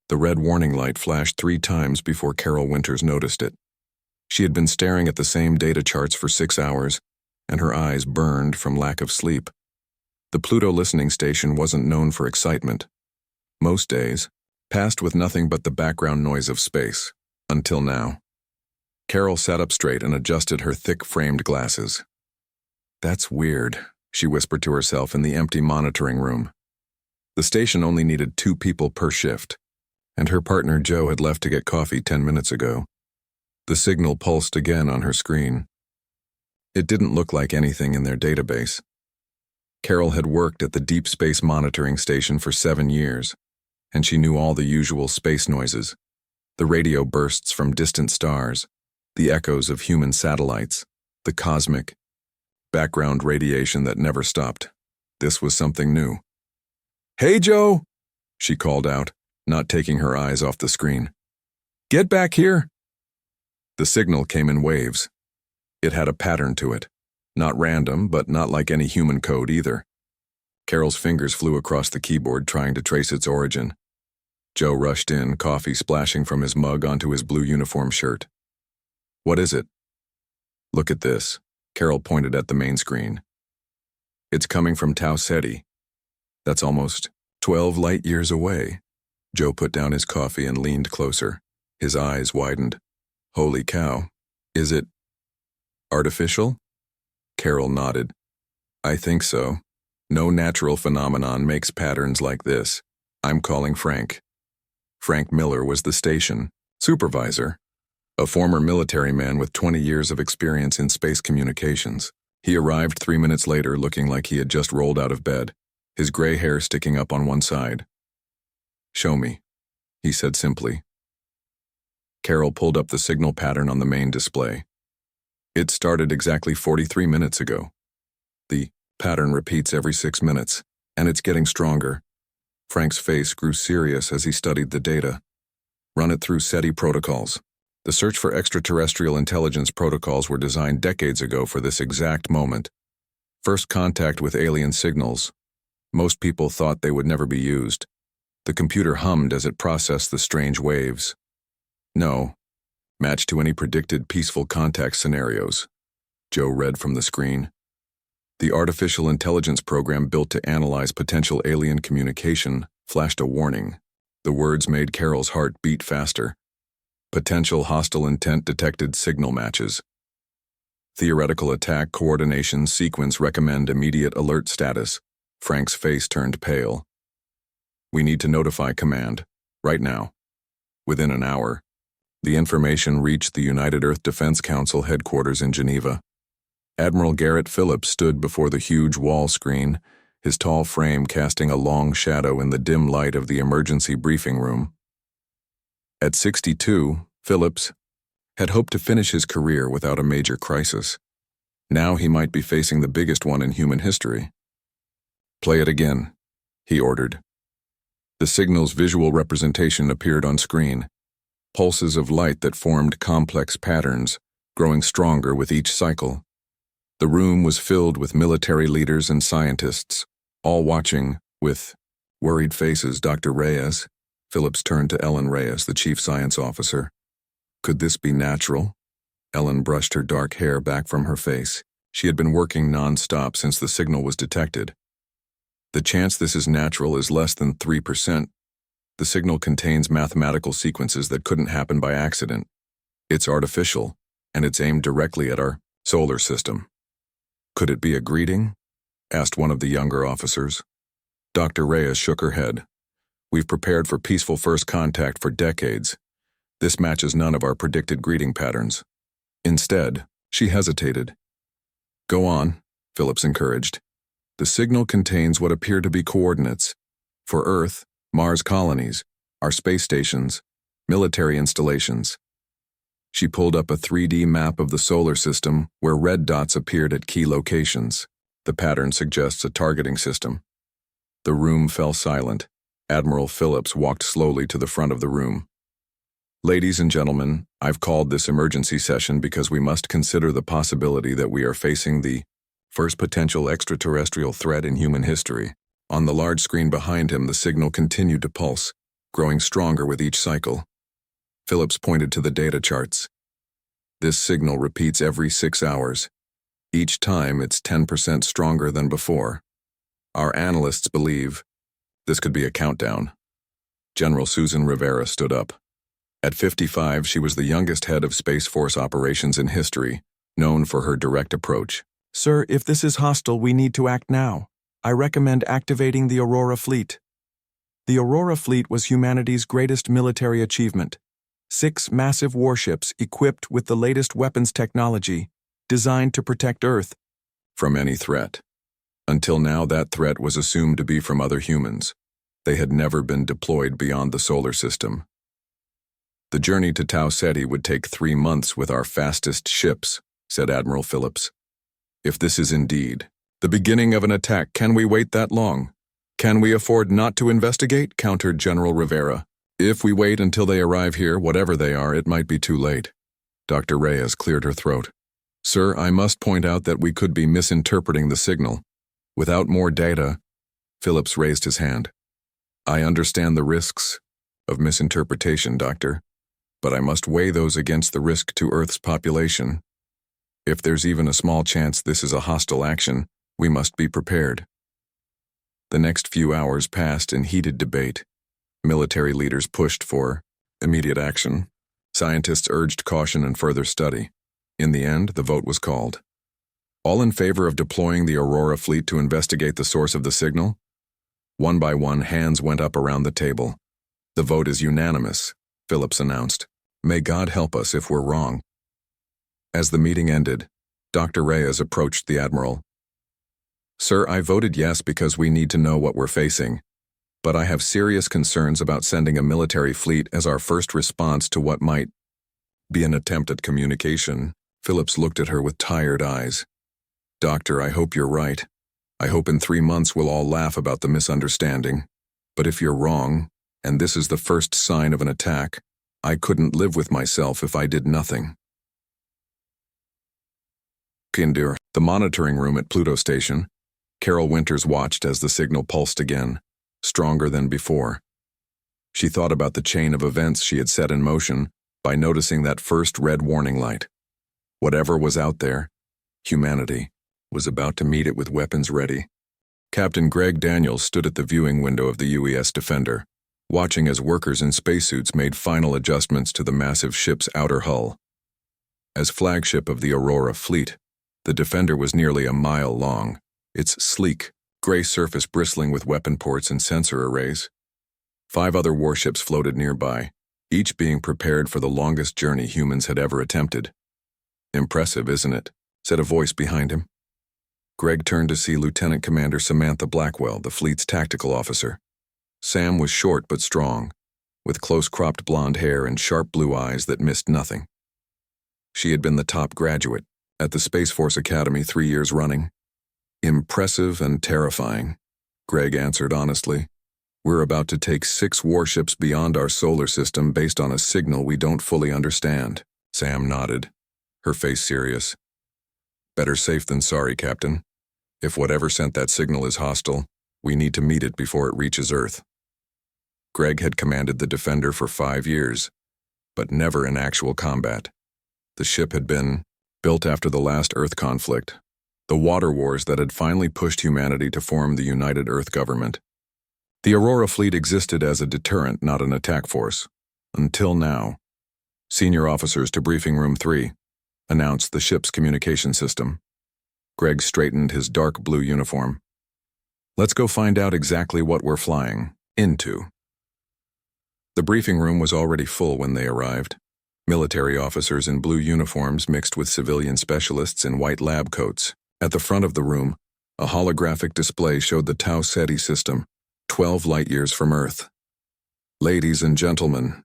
The red warning light flashed 3 times before Carol Winters noticed it. She had been staring at the same data charts for 6 hours, and her eyes burned from lack of sleep. The Pluto listening station wasn't known for excitement. Most days passed with nothing but the background noise of space, until now. Carol sat up straight and adjusted her thick-framed glasses. "That's weird," she whispered to herself in the empty monitoring room. The station only needed 2 people per shift, and her partner Joe had left to get coffee 10 minutes ago. The signal pulsed again on her screen. It didn't look like anything in their database. Carol had worked at the Deep Space Monitoring Station for 7 years, and she knew all the usual space noises, the radio bursts from distant stars, the echoes of human satellites, the cosmic background radiation that never stopped. This was something new. "Hey, Joe!" she called out, not taking her eyes off the screen. "Get back here!" The signal came in waves. It had a pattern to it. Not random, but not like any human code either. Carol's fingers flew across the keyboard trying to trace its origin. Joe rushed in, coffee splashing from his mug onto his blue uniform shirt. "What is it?" "Look at this." Carol pointed at the main screen. "It's coming from Tau Ceti. That's almost 12 light years away." Joe put down his coffee and leaned closer. His eyes widened. "Holy cow. Is it artificial?" Carol nodded. "I think so. No natural phenomenon makes patterns like this. I'm calling Frank." Frank Miller was the station supervisor, a former military man with 20 years of experience in space communications. He arrived 3 minutes later looking like he had just rolled out of bed, his gray hair sticking up on one side. "Show me," he said simply. Carol pulled up the signal pattern on the main display. It started exactly 43 minutes ago. The pattern repeats every 6 minutes, and it's getting stronger. Frank's face grew serious as he studied the data. "Run it through SETI protocols." The search for extraterrestrial intelligence protocols were designed decades ago for this exact moment. First contact with alien signals. Most people thought they would never be used. The computer hummed as it processed the strange waves. "No. Match to any predicted peaceful contact scenarios," Joe read from the screen. The artificial intelligence program built to analyze potential alien communication flashed a warning. The words made Carol's heart beat faster. Potential hostile intent detected signal matches. Theoretical attack coordination sequence recommend immediate alert status. Frank's face turned pale. "We need to notify command. Right now." Within an hour, the information reached the United Earth Defense Council headquarters in Geneva. Admiral Garrett Phillips stood before the huge wall screen, his tall frame casting a long shadow in the dim light of the emergency briefing room. At 62, Phillips had hoped to finish his career without a major crisis. Now he might be facing the biggest one in human history. "Play it again," he ordered. The signal's visual representation appeared on screen. Pulses of light that formed complex patterns, growing stronger with each cycle. The room was filled with military leaders and scientists, all watching with worried faces. "Dr. Reyes," Phillips turned to Ellen Reyes, the chief science officer. "Could this be natural?" Ellen brushed her dark hair back from her face. She had been working non-stop since the signal was detected. "The chance this is natural is less than 3%. The signal contains mathematical sequences that couldn't happen by accident. It's artificial, and it's aimed directly at our solar system." "Could it be a greeting?" asked one of the younger officers. Dr. Reyes shook her head. "We've prepared for peaceful first contact for decades. This matches none of our predicted greeting patterns." Instead, she hesitated. "Go on," Phillips encouraged. "The signal contains what appear to be coordinates for Earth, Mars colonies, our space stations, military installations." She pulled up a 3D map of the solar system where red dots appeared at key locations. The pattern suggests a targeting system. The room fell silent. Admiral Phillips walked slowly to the front of the room. "Ladies and gentlemen, I've called this emergency session because we must consider the possibility that we are facing the first potential extraterrestrial threat in human history." On the large screen behind him, the signal continued to pulse, growing stronger with each cycle. Phillips pointed to the data charts. This signal repeats every 6 hours. Each time it's 10% stronger than before. Our analysts believe this could be a countdown. General Susan Rivera stood up. At 55, she was the youngest head of Space Force operations in history, known for her direct approach. Sir, if this is hostile, we need to act now. I recommend activating the Aurora Fleet. The Aurora Fleet was humanity's greatest military achievement. 6 massive warships equipped with the latest weapons technology, designed to protect Earth from any threat. Until now, that threat was assumed to be from other humans. They had never been deployed beyond the solar system. The journey to Tau Ceti would take 3 months with our fastest ships, said Admiral Phillips. If this is indeed the beginning of an attack, can we wait that long? Can we afford not to investigate? Countered General Rivera. If we wait until they arrive here, whatever they are, it might be too late. Dr. Reyes cleared her throat. Sir, I must point out that we could be misinterpreting the signal. Without more data, Phillips raised his hand. I understand the risks of misinterpretation, Doctor, but I must weigh those against the risk to Earth's population. If there's even a small chance this is a hostile action, we must be prepared. The next few hours passed in heated debate. Military leaders pushed for immediate action. Scientists urged caution and further study. In the end, the vote was called. All in favor of deploying the Aurora Fleet to investigate the source of the signal? One by one, hands went up around the table. The vote is unanimous, Phillips announced. May God help us if we're wrong. As the meeting ended, Dr. Reyes approached the Admiral. Sir, I voted yes because we need to know what we're facing, but I have serious concerns about sending a military fleet as our first response to what might be an attempt at communication. Phillips looked at her with tired eyes. Doctor, I hope you're right. I hope in 3 months we'll all laugh about the misunderstanding. But if you're wrong, and this is the first sign of an attack, I couldn't live with myself if I did nothing. Kindir, the monitoring room at Pluto Station. Carol Winters watched as the signal pulsed again, stronger than before. She thought about the chain of events she had set in motion by noticing that first red warning light. Whatever was out there, humanity was about to meet it with weapons ready. Captain Greg Daniels stood at the viewing window of the UES Defender, watching as workers in spacesuits made final adjustments to the massive ship's outer hull. As flagship of the Aurora Fleet, the Defender was nearly a mile long, its sleek, gray surface bristling with weapon ports and sensor arrays. 5 other warships floated nearby, each being prepared for the longest journey humans had ever attempted. Impressive, isn't it? Said a voice behind him. Greg turned to see Lieutenant Commander Samantha Blackwell, the fleet's tactical officer. Sam was short but strong, with close-cropped blonde hair and sharp blue eyes that missed nothing. She had been the top graduate at the Space Force Academy 3 years running. Impressive and terrifying, Greg answered honestly. We're about to take 6 warships beyond our solar system based on a signal we don't fully understand. Sam nodded, her face serious. Better safe than sorry, Captain. If whatever sent that signal is hostile, we need to meet it before it reaches Earth. Greg had commanded the Defender for 5 years, but never in actual combat. The ship had been built after the last Earth conflict, the water wars that had finally pushed humanity to form the United Earth Government. The Aurora Fleet existed as a deterrent, not an attack force. Until now. Senior officers to Briefing Room 3, announced the ship's communication system. Greg straightened his dark blue uniform. Let's go find out exactly what we're flying into. The briefing room was already full when they arrived. Military officers in blue uniforms mixed with civilian specialists in white lab coats. At the front of the room, a holographic display showed the Tau Ceti system, 12 light-years from Earth. Ladies and gentlemen,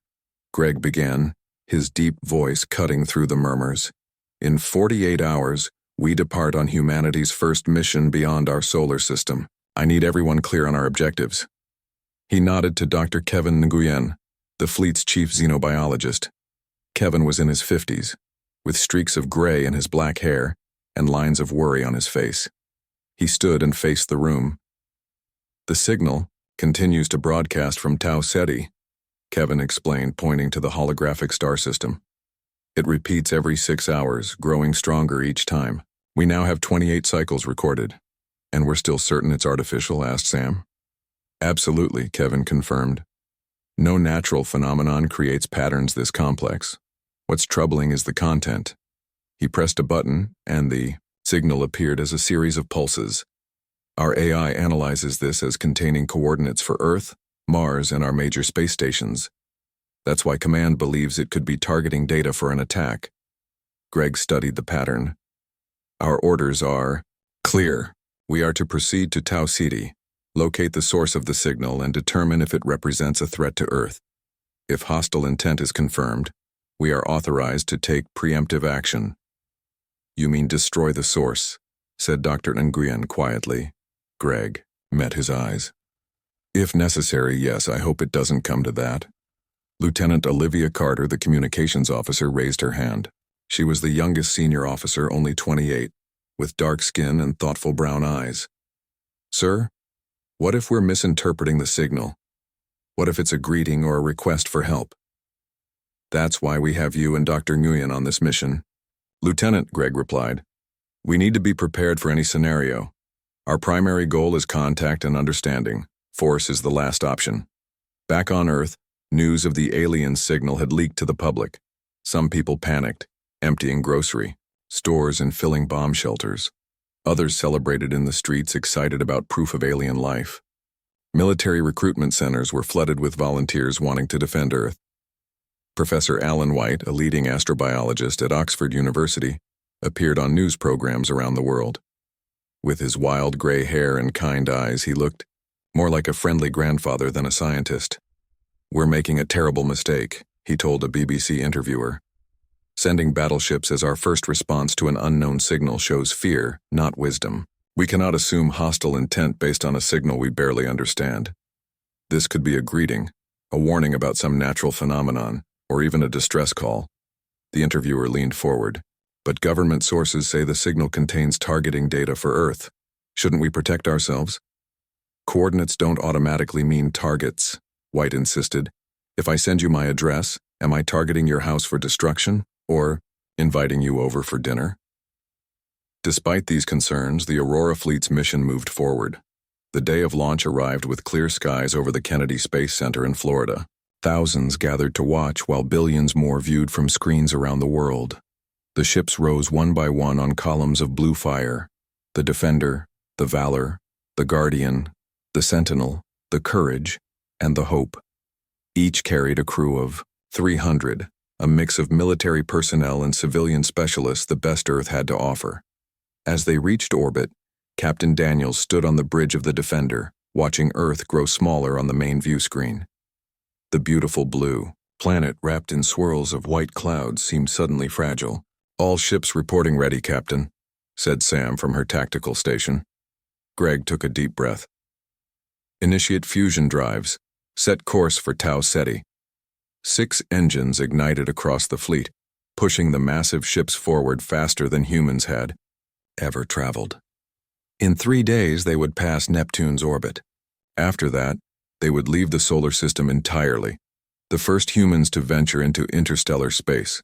Greg began, his deep voice cutting through the murmurs. In 48 hours, we depart on humanity's first mission beyond our solar system. I need everyone clear on our objectives. He nodded to Dr. Kevin Nguyen, the fleet's chief xenobiologist. Kevin was in his 50s, with streaks of gray in his black hair and lines of worry on his face. He stood and faced the room. The signal continues to broadcast from Tau Ceti, Kevin explained, pointing to the holographic star system. It repeats every 6 hours, growing stronger each time. We now have 28 cycles recorded. And we're still certain it's artificial? Asked Sam. Absolutely, Kevin confirmed. No natural phenomenon creates patterns this complex. What's troubling is the content. He pressed a button, and the signal appeared as a series of pulses. Our AI analyzes this as containing coordinates for Earth, Mars, and our major space stations. That's why Command believes it could be targeting data for an attack. Greg studied the pattern. Our orders are clear. We are to proceed to Tau Ceti, locate the source of the signal, and determine if it represents a threat to Earth. If hostile intent is confirmed, we are authorized to take preemptive action. You mean destroy the source, said Dr. Nguyen quietly. Greg met his eyes. If necessary, yes, I hope it doesn't come to that. Lieutenant Olivia Carter, the communications officer, raised her hand. She was the youngest senior officer, only 28, with dark skin and thoughtful brown eyes. Sir, what if we're misinterpreting the signal? What if it's a greeting or a request for help? That's why we have you and Dr. Nguyen on this mission. Lieutenant, Greg replied. We need to be prepared for any scenario. Our primary goal is contact and understanding. Force is the last option. Back on Earth, news of the alien signal had leaked to the public. Some people panicked, emptying grocery, stores, and filling bomb shelters. Others celebrated in the streets, excited about proof of alien life. Military recruitment centers were flooded with volunteers wanting to defend Earth. Professor Alan White, a leading astrobiologist at Oxford University, appeared on news programs around the world. With his wild gray hair and kind eyes, he looked more like a friendly grandfather than a scientist. We're making a terrible mistake, he told a BBC interviewer. Sending battleships as our first response to an unknown signal shows fear, not wisdom. We cannot assume hostile intent based on a signal we barely understand. This could be a greeting, a warning about some natural phenomenon, or even a distress call. The interviewer leaned forward. But government sources say the signal contains targeting data for Earth. Shouldn't we protect ourselves? Coordinates don't automatically mean targets, White insisted. If I send you my address, am I targeting your house for destruction, or inviting you over for dinner? Despite these concerns, the Aurora fleet's mission moved forward. The day of launch arrived with clear skies over the Kennedy Space Center in Florida. Thousands gathered to watch while billions more viewed from screens around the world. The ships rose one by one on columns of blue fire. The Defender, the Valor, the Guardian, the Sentinel, the Courage, and the Hope. Each carried a crew of 300, a mix of military personnel and civilian specialists the best Earth had to offer. As they reached orbit, Captain Daniels stood on the bridge of the Defender, watching Earth grow smaller on the main view screen. The beautiful blue planet wrapped in swirls of white clouds seemed suddenly fragile. All ships reporting ready, Captain, said Sam from her tactical station. Greg took a deep breath. Initiate fusion drives. Set course for Tau Ceti. 6 engines ignited across the fleet, pushing the massive ships forward faster than humans had ever traveled. In 3 days, they would pass Neptune's orbit. After that, they would leave the solar system entirely, the first humans to venture into interstellar space.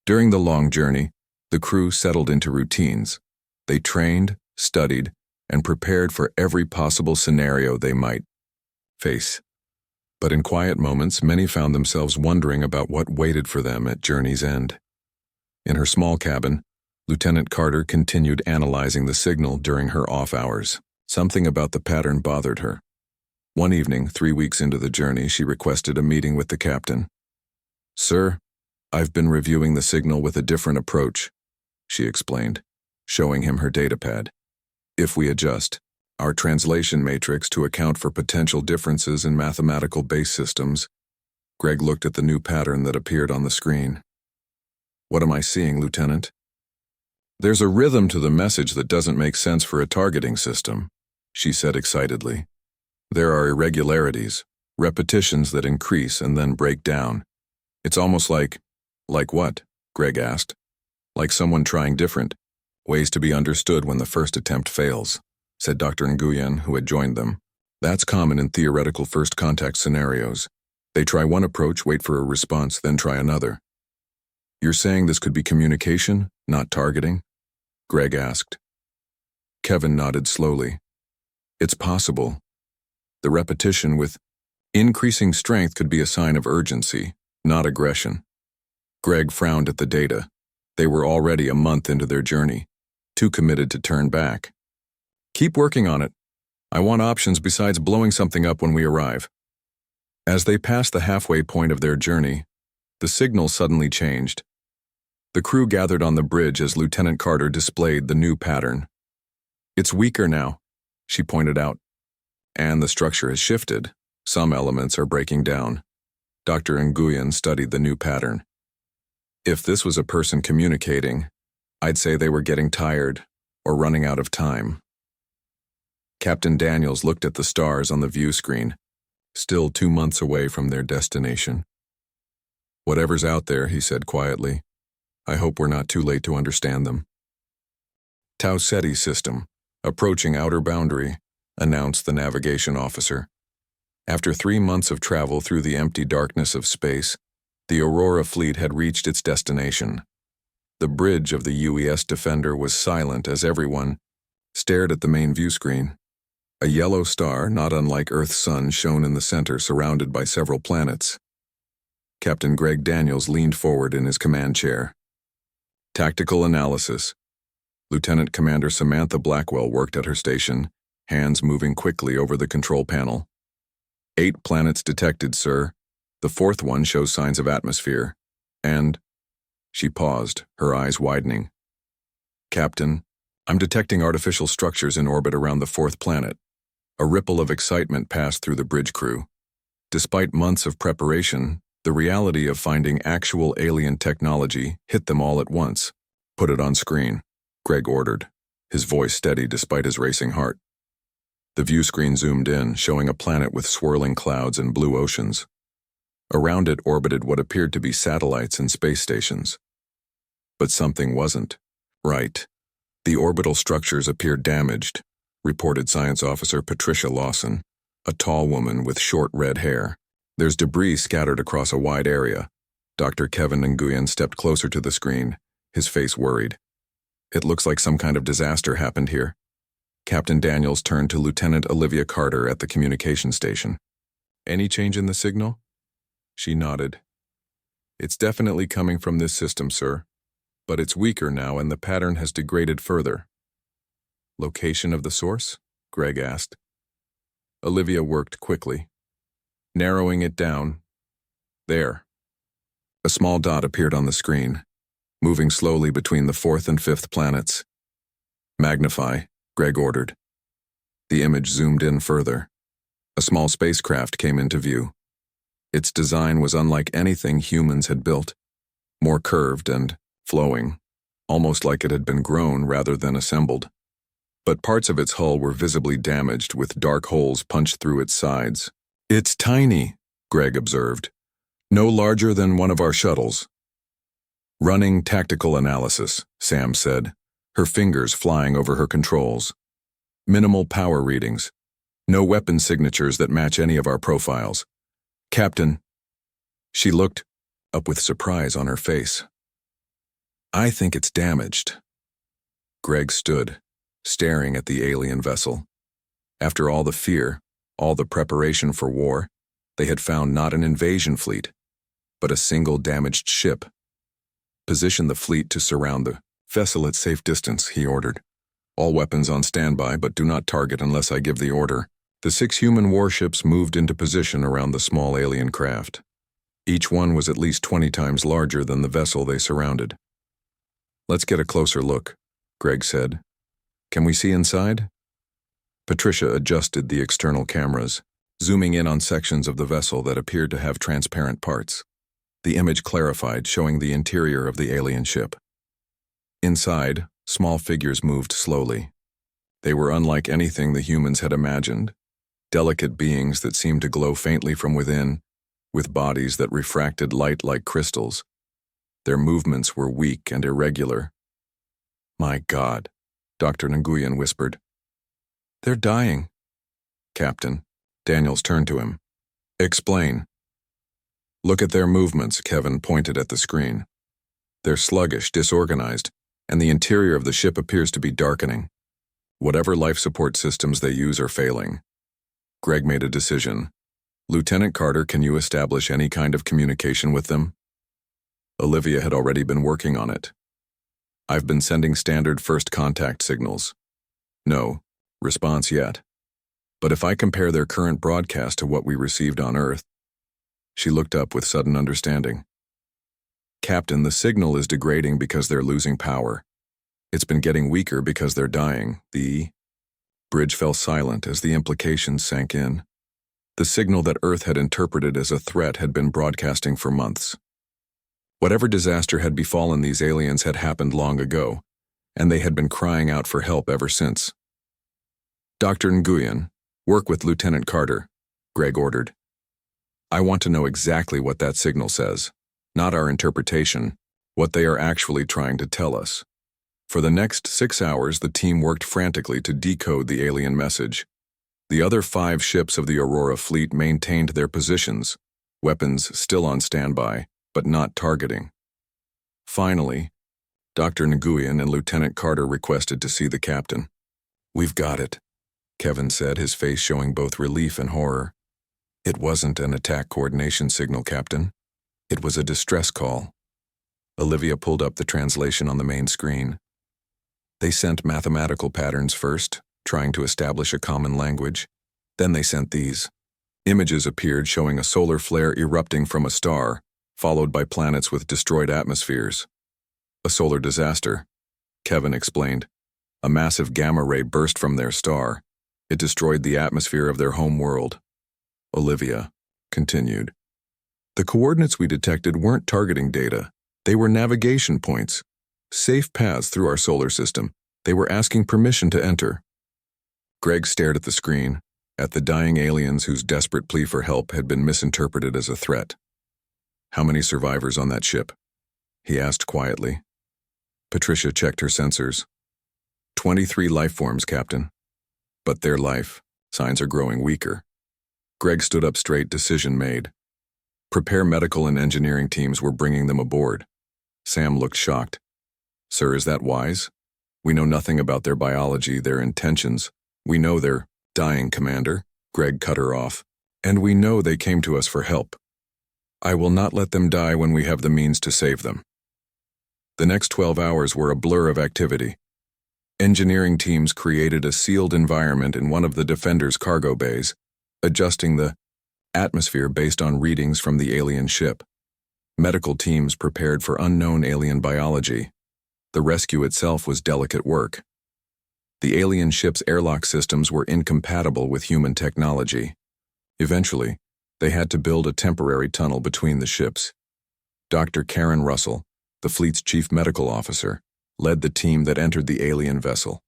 During the long journey, the crew settled into routines. They trained, studied, and prepared for every possible scenario they might face. But in quiet moments, many found themselves wondering about what waited for them at journey's end. In her small cabin, Lieutenant Carter continued analyzing the signal during her off hours. Something about the pattern bothered her. One evening, 3 weeks into the journey, she requested a meeting with the captain. Sir, I've been reviewing the signal with a different approach, she explained, showing him her datapad. If we adjust our translation matrix to account for potential differences in mathematical base systems, Greg looked at the new pattern that appeared on the screen. What am I seeing, Lieutenant? There's a rhythm to the message that doesn't make sense for a targeting system, she said excitedly. There are irregularities, repetitions that increase and then break down. It's almost like what? Greg asked. Like someone trying different ways to be understood when the first attempt fails, said Dr. Nguyen, who had joined them. That's common in theoretical first contact scenarios. They try one approach, wait for a response, then try another. You're saying this could be communication, not targeting? Greg asked. Kevin nodded slowly. It's possible. The repetition with increasing strength could be a sign of urgency, not aggression. Greg frowned at the data. They were already a month into their journey, too committed to turn back. Keep working on it. I want options besides blowing something up when we arrive. As they passed the halfway point of their journey, the signal suddenly changed. The crew gathered on the bridge as Lieutenant Carter displayed the new pattern. It's weaker now, she pointed out. And the structure has shifted. Some elements are breaking down. Dr. Nguyen studied the new pattern. If this was a person communicating, I'd say they were getting tired or running out of time. Captain Daniels looked at the stars on the view screen, still 2 months away from their destination. Whatever's out there, he said quietly. I hope we're not too late to understand them. Tau Ceti system, approaching outer boundary, announced the navigation officer. After 3 months of travel through the empty darkness of space, the Aurora fleet had reached its destination. The bridge of the UES Defender was silent as everyone stared at the main view screen. A yellow star, not unlike Earth's sun, shone in the center, surrounded by several planets. Captain Greg Daniels leaned forward in his command chair. Tactical analysis. Lieutenant Commander Samantha Blackwell worked at her station, hands moving quickly over the control panel. 8 planets detected, sir. The 4th one shows signs of atmosphere. And... She paused, her eyes widening. Captain, I'm detecting artificial structures in orbit around the 4th planet. A ripple of excitement passed through the bridge crew. Despite months of preparation, the reality of finding actual alien technology hit them all at once. Put it on screen, Greg ordered, his voice steady despite his racing heart. The view screen zoomed in, showing a planet with swirling clouds and blue oceans. Around it orbited what appeared to be satellites and space stations. But something wasn't right. The orbital structures appeared damaged, reported Science Officer Patricia Lawson, a tall woman with short red hair. There's debris scattered across a wide area. Dr. Kevin Nguyen stepped closer to the screen, his face worried. It looks like some kind of disaster happened here. Captain Daniels turned to Lieutenant Olivia Carter at the communication station. Any change in the signal? She nodded. It's definitely coming from this system, sir. But it's weaker now and the pattern has degraded further. Location of the source? Greg asked. Olivia worked quickly, narrowing it down. There. A small dot appeared on the screen, moving slowly between the 4th and 5th planets. Magnify, Greg ordered. The image zoomed in further. A small spacecraft came into view. Its design was unlike anything humans had built, more curved and flowing, almost like it had been grown rather than assembled. But parts of its hull were visibly damaged, with dark holes punched through its sides. It's tiny, Greg observed. No larger than one of our shuttles. Running tactical analysis, Sam said, her fingers flying over her controls. Minimal power readings. No weapon signatures that match any of our profiles. Captain. She looked up with surprise on her face. I think it's damaged. Greg stood, staring at the alien vessel. After all the fear, all the preparation for war, they had found not an invasion fleet, but a single damaged ship. Position the fleet to surround the vessel at safe distance, he ordered. All weapons on standby, but do not target unless I give the order. The 6 human warships moved into position around the small alien craft. Each one was at least 20 times larger than the vessel they surrounded. Let's get a closer look, Greg said. Can we see inside? Patricia adjusted the external cameras, zooming in on sections of the vessel that appeared to have transparent parts. The image clarified, showing the interior of the alien ship. Inside, small figures moved slowly. They were unlike anything the humans had imagined. Delicate beings that seemed to glow faintly from within, with bodies that refracted light like crystals. Their movements were weak and irregular. My God, Dr. Nguyen whispered. They're dying. Captain. Daniels turned to him. Explain. Look at their movements, Kevin pointed at the screen. They're sluggish, disorganized, and the interior of the ship appears to be darkening. Whatever life support systems they use are failing. Greg made a decision. Lieutenant Carter, can you establish any kind of communication with them? Olivia had already been working on it. I've been sending standard first contact signals. No response yet. But if I compare their current broadcast to what we received on Earth, she looked up with sudden understanding. Captain, the signal is degrading because they're losing power. It's been getting weaker because they're dying. The bridge fell silent as the implications sank in. The signal that Earth had interpreted as a threat had been broadcasting for months. Whatever disaster had befallen these aliens had happened long ago, and they had been crying out for help ever since. Dr. Nguyen, work with Lieutenant Carter, Greg ordered. I want to know exactly what that signal says, not our interpretation, what they are actually trying to tell us. For the next 6 hours, the team worked frantically to decode the alien message. The other 5 ships of the Aurora fleet maintained their positions, weapons still on standby, but not targeting. Finally, Dr. Nguyen and Lieutenant Carter requested to see the captain. We've got it, Kevin said, his face showing both relief and horror. It wasn't an attack coordination signal, Captain. It was a distress call. Olivia pulled up the translation on the main screen. They sent mathematical patterns first, trying to establish a common language. Then they sent these. Images appeared showing a solar flare erupting from a star, followed by planets with destroyed atmospheres. A solar disaster, Kevin explained. A massive gamma ray burst from their star. It destroyed the atmosphere of their home world. Olivia continued. The coordinates we detected weren't targeting data. They were navigation points, safe paths through our solar system. They were asking permission to enter. Greg stared at the screen, at the dying aliens whose desperate plea for help had been misinterpreted as a threat. How many survivors on that ship? He asked quietly. Patricia checked her sensors. 23 life forms, Captain. But their life signs are growing weaker. Greg stood up straight, decision made. Prepare medical and engineering teams, were bringing them aboard. Sam looked shocked. Sir, is that wise? We know nothing about their biology, their intentions. We know they're dying, Commander. Greg cut her off. And we know they came to us for help. I will not let them die when we have the means to save them. The next 12 hours were a blur of activity. Engineering teams created a sealed environment in one of the Defender's cargo bays, adjusting the atmosphere based on readings from the alien ship. Medical teams prepared for unknown alien biology. The rescue itself was delicate work. The alien ship's airlock systems were incompatible with human technology. Eventually, they had to build a temporary tunnel between the ships. Dr. Karen Russell, the fleet's chief medical officer, led the team that entered the alien vessel.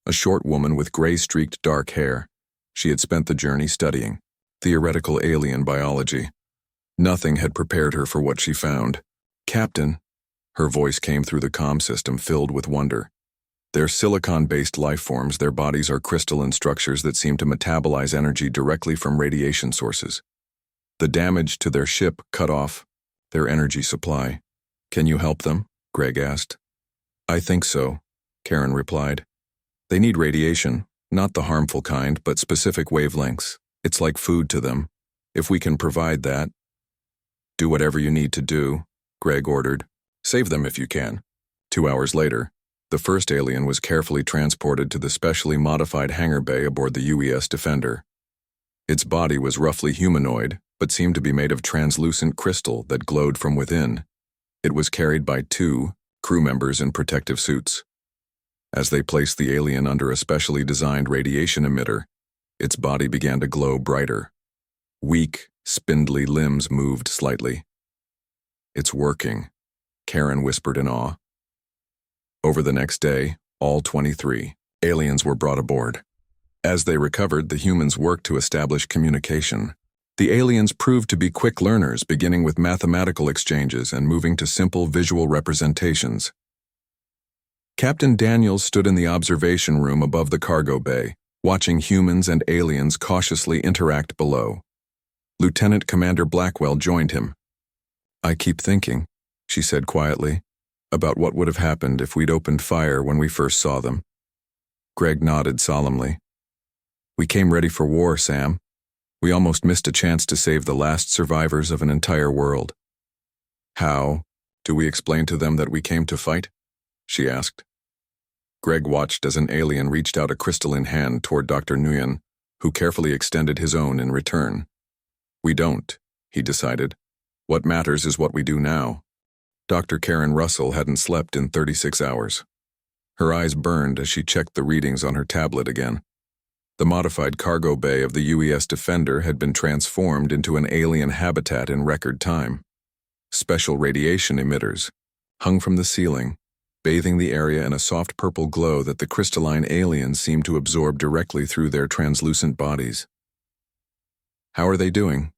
A short woman with gray-streaked dark hair, she had spent the journey studying theoretical alien biology. Nothing had prepared her for what she found. Captain, her voice came through the comm system filled with wonder. They're silicon-based life forms. Their bodies are crystalline structures that seem to metabolize energy directly from radiation sources. The damage to their ship cut off their energy supply. Can you help them? Greg asked. I think so, Karen replied. They need radiation, not the harmful kind, but specific wavelengths. It's like food to them. If we can provide that. Do whatever you need to do, Greg ordered. Save them if you can. 2 hours later, the first alien was carefully transported to the specially modified hangar bay aboard the UES Defender. Its body was roughly humanoid, but seemed to be made of translucent crystal that glowed from within. It was carried by 2 crew members in protective suits. As they placed the alien under a specially designed radiation emitter, its body began to glow brighter. Weak, spindly limbs moved slightly. It's working, Karen whispered in awe. Over the next day, all 23 aliens were brought aboard. As they recovered, the humans worked to establish communication. The aliens proved to be quick learners, beginning with mathematical exchanges and moving to simple visual representations. Captain Daniels stood in the observation room above the cargo bay, watching humans and aliens cautiously interact below. Lieutenant Commander Blackwell joined him, I keep thinking, she said quietly, about what would have happened if we'd opened fire when we first saw them. Greg nodded solemnly. We came ready for war, Sam. We almost missed a chance to save the last survivors of an entire world. How do we explain to them that we came to fight? She asked. Greg watched as an alien reached out a crystalline hand toward Dr. Nguyen, who carefully extended his own in return. We don't, he decided. What matters is what we do now. Dr. Karen Russell hadn't slept in 36 hours. Her eyes burned as she checked the readings on her tablet again. The modified cargo bay of the UES Defender had been transformed into an alien habitat in record time. Special radiation emitters hung from the ceiling, bathing the area in a soft purple glow that the crystalline aliens seemed to absorb directly through their translucent bodies. How are they doing?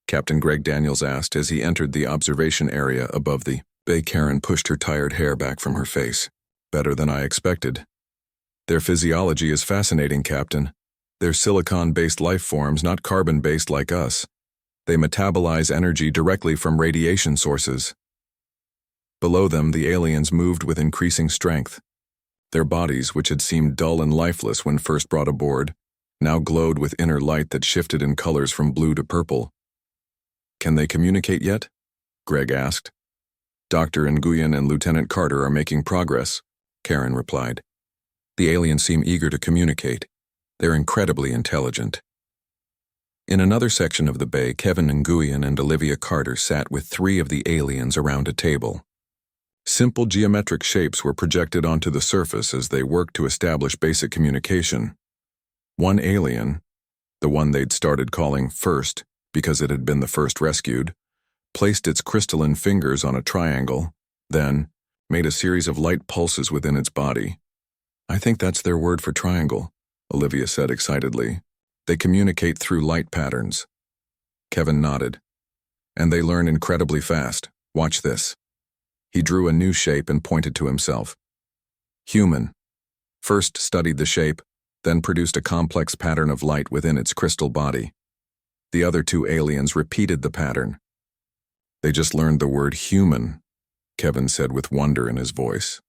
Captain Greg Daniels asked as he entered the observation area above the bay. Karen pushed her tired hair back from her face. Better than I expected. Their physiology is fascinating, Captain. They're silicon-based life forms, not carbon-based like us. They metabolize energy directly from radiation sources. Below them, the aliens moved with increasing strength. Their bodies, which had seemed dull and lifeless when first brought aboard, now glowed with inner light that shifted in colors from blue to purple. Can they communicate yet? Greg asked. Dr. Nguyen and Lieutenant Carter are making progress, Karen replied. The aliens seem eager to communicate. They're incredibly intelligent. In another section of the bay, Kevin Nguyen and Olivia Carter sat with 3 of the aliens around a table. Simple geometric shapes were projected onto the surface as they worked to establish basic communication. One alien, the one they'd started calling First because it had been the first rescued, placed its crystalline fingers on a triangle, then made a series of light pulses within its body. I think that's their word for triangle, Olivia said excitedly. They communicate through light patterns. Kevin nodded. And they learn incredibly fast. Watch this. He drew a new shape and pointed to himself. Human. First studied the shape, then produced a complex pattern of light within its crystal body. The other 2 aliens repeated the pattern. They just learned the word human, Kevin said with wonder in his voice.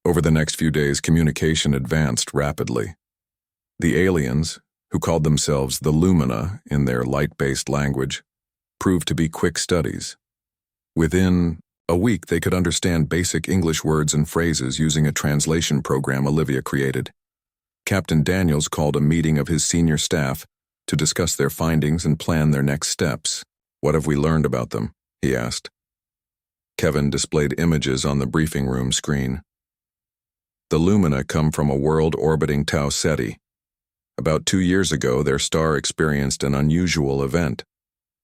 Over the next few days, communication advanced rapidly. The aliens, who called themselves the Lumina in their light-based language, proved to be quick studies. Within a week, they could understand basic English words and phrases using a translation program Olivia created. Captain Daniels called a meeting of his senior staff to discuss their findings and plan their next steps. What have we learned about them? He asked. Kevin displayed images on the briefing room screen. The Lumina come from a world orbiting Tau Ceti. About 2 years ago, their star experienced an unusual event,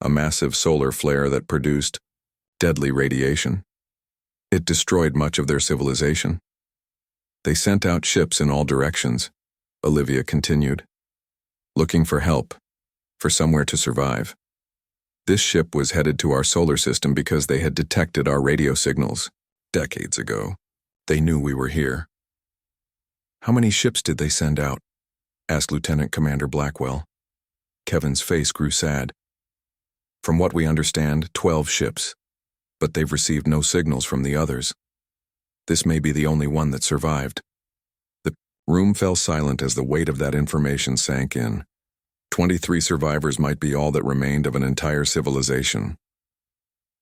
a massive solar flare that produced deadly radiation. It destroyed much of their civilization. They sent out ships in all directions, Olivia continued, looking for help, for somewhere to survive. This ship was headed to our solar system because they had detected our radio signals decades ago. They knew we were here. How many ships did they send out? Asked Lieutenant Commander Blackwell. Kevin's face grew sad. From what we understand, 12 ships, but they've received no signals from the others. This may be the only one that survived. The room fell silent as the weight of that information sank in. 23 survivors might be all that remained of an entire civilization.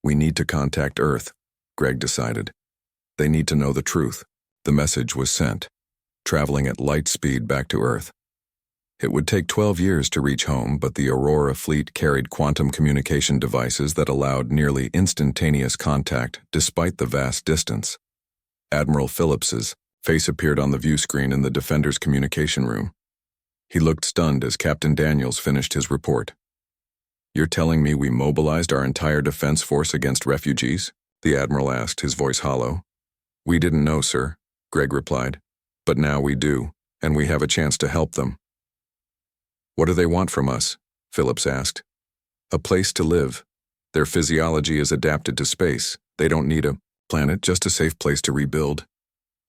We need to contact Earth, Greg decided. They need to know the truth. The message was sent, traveling at light speed back to Earth. It would take 12 years to reach home, but the Aurora fleet carried quantum communication devices that allowed nearly instantaneous contact despite the vast distance. Admiral Phillips's face appeared on the view screen in the Defender's communication room. He looked stunned as Captain Daniels finished his report. You're telling me we mobilized our entire defense force against refugees? The Admiral asked, his voice hollow. We didn't know, sir, Greg replied. But now we do, and we have a chance to help them. What do they want from us? Phillips asked. A place to live. Their physiology is adapted to space. They don't need a planet, just a safe place to rebuild.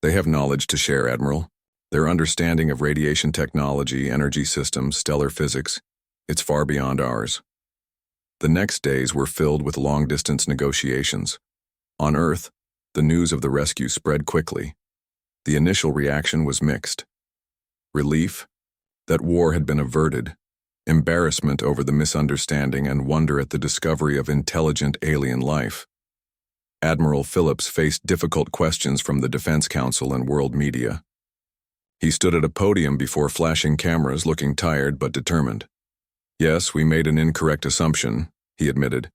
They have knowledge to share, Admiral. Their understanding of radiation technology, energy systems, stellar physics, it's far beyond ours. The next days were filled with long-distance negotiations. On Earth, the news of the rescue spread quickly. The initial reaction was mixed. Relief that war had been averted, embarrassment over the misunderstanding, and wonder at the discovery of intelligent alien life. Admiral Phillips faced difficult questions from the Defense Council and world media. He stood at a podium before flashing cameras, looking tired but determined. "Yes, we made an incorrect assumption," he admitted.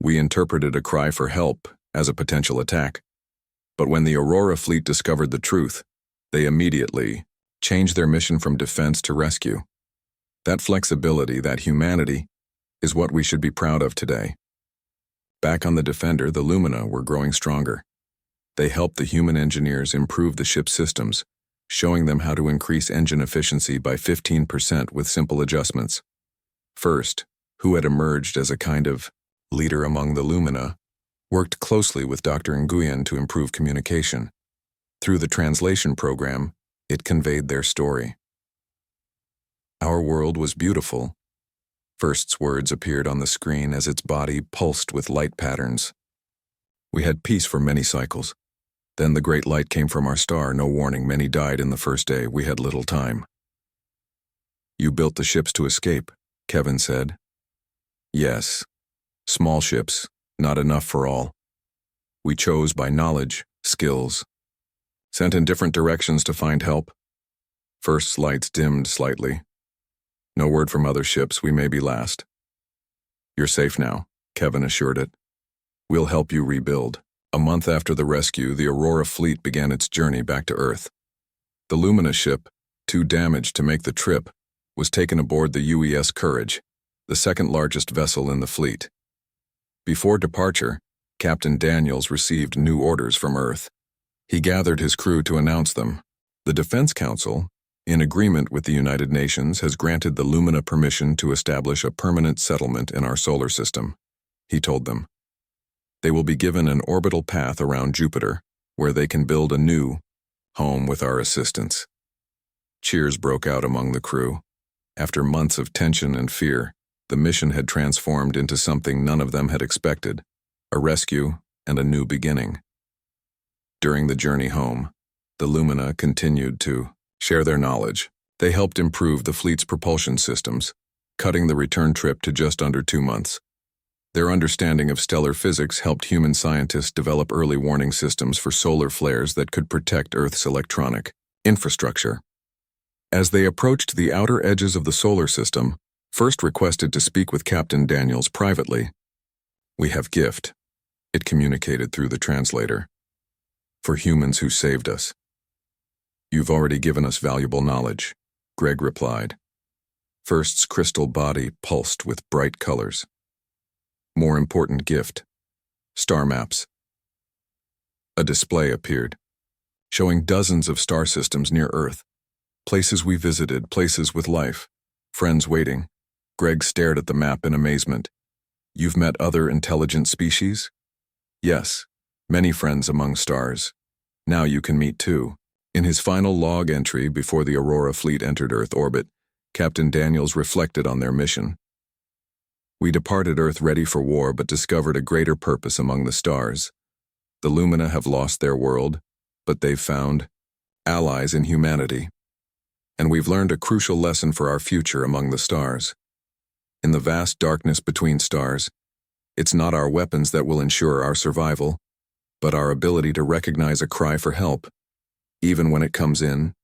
"We interpreted a cry for help as a potential attack. But when the Aurora fleet discovered the truth, they immediately changed their mission from defense to rescue. That flexibility, that humanity, is what we should be proud of today." Back on the Defender, the Lumina were growing stronger. They helped the human engineers improve the ship's systems, showing them how to increase engine efficiency by 15% with simple adjustments. First, who had emerged as a kind of leader among the Lumina, worked closely with Dr. Nguyen to improve communication. Through the translation program, it conveyed their story. "Our world was beautiful." First's words appeared on the screen as its body pulsed with light patterns. "We had peace for many cycles. Then the great light came from our star. No warning, many died in the first day. We had little time." "You built the ships to escape," Kevin said. "Yes. Small ships, not enough for all. We chose by knowledge, skills. Sent in different directions to find help. First's lights dimmed slightly. No word from other ships. We may be last." "You're safe now," Kevin assured it. "We'll help you rebuild." A month after the rescue, the Aurora fleet began its journey back to Earth. The Lumina ship, too damaged to make the trip, was taken aboard the UES Courage, the second largest vessel in the fleet. Before departure, Captain Daniels received new orders from Earth. He gathered his crew to announce them. The Defense Council, in agreement with the United Nations, has granted the Lumina permission to establish a permanent settlement in our solar system, he told them. They will be given an orbital path around Jupiter, where they can build a new home with our assistance. Cheers broke out among the crew. After months of tension and fear, the mission had transformed into something none of them had expected: a rescue and a new beginning. During the journey home, the Lumina continued to share their knowledge. They helped improve the fleet's propulsion systems, cutting the return trip to just under 2 months. Their understanding of stellar physics helped human scientists develop early warning systems for solar flares that could protect Earth's electronic infrastructure. As they approached the outer edges of the solar system, First requested to speak with Captain Daniels privately. "We have gift," it communicated through the translator, "for humans who saved us." "You've already given us valuable knowledge," Greg replied. First's crystal body pulsed with bright colors. "More important gift: star maps." A display appeared, showing dozens of star systems near Earth, places we visited, places with life, friends waiting. Greg stared at the map in amazement. "You've met other intelligent species?" "Yes, many friends among stars. Now you can meet too." In his final log entry before the Aurora fleet entered Earth orbit, Captain Daniels reflected on their mission. "We departed Earth ready for war, but discovered a greater purpose among the stars. The Lumina have lost their world, but they've found allies in humanity. And we've learned a crucial lesson for our future among the stars. In the vast darkness between stars, it's not our weapons that will ensure our survival, but our ability to recognize a cry for help, even when it comes in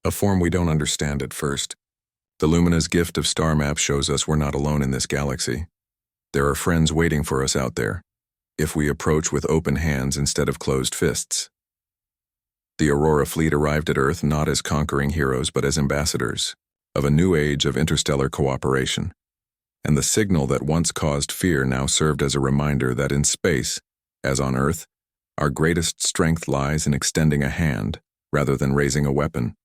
a form we don't understand at first. The Lumina's gift of star maps shows us we're not alone in this galaxy. There are friends waiting for us out there, if we approach with open hands instead of closed fists." The Aurora fleet arrived at Earth not as conquering heroes but as ambassadors of a new age of interstellar cooperation. And the signal that once caused fear now served as a reminder that in space, as on Earth, our greatest strength lies in extending a hand rather than raising a weapon.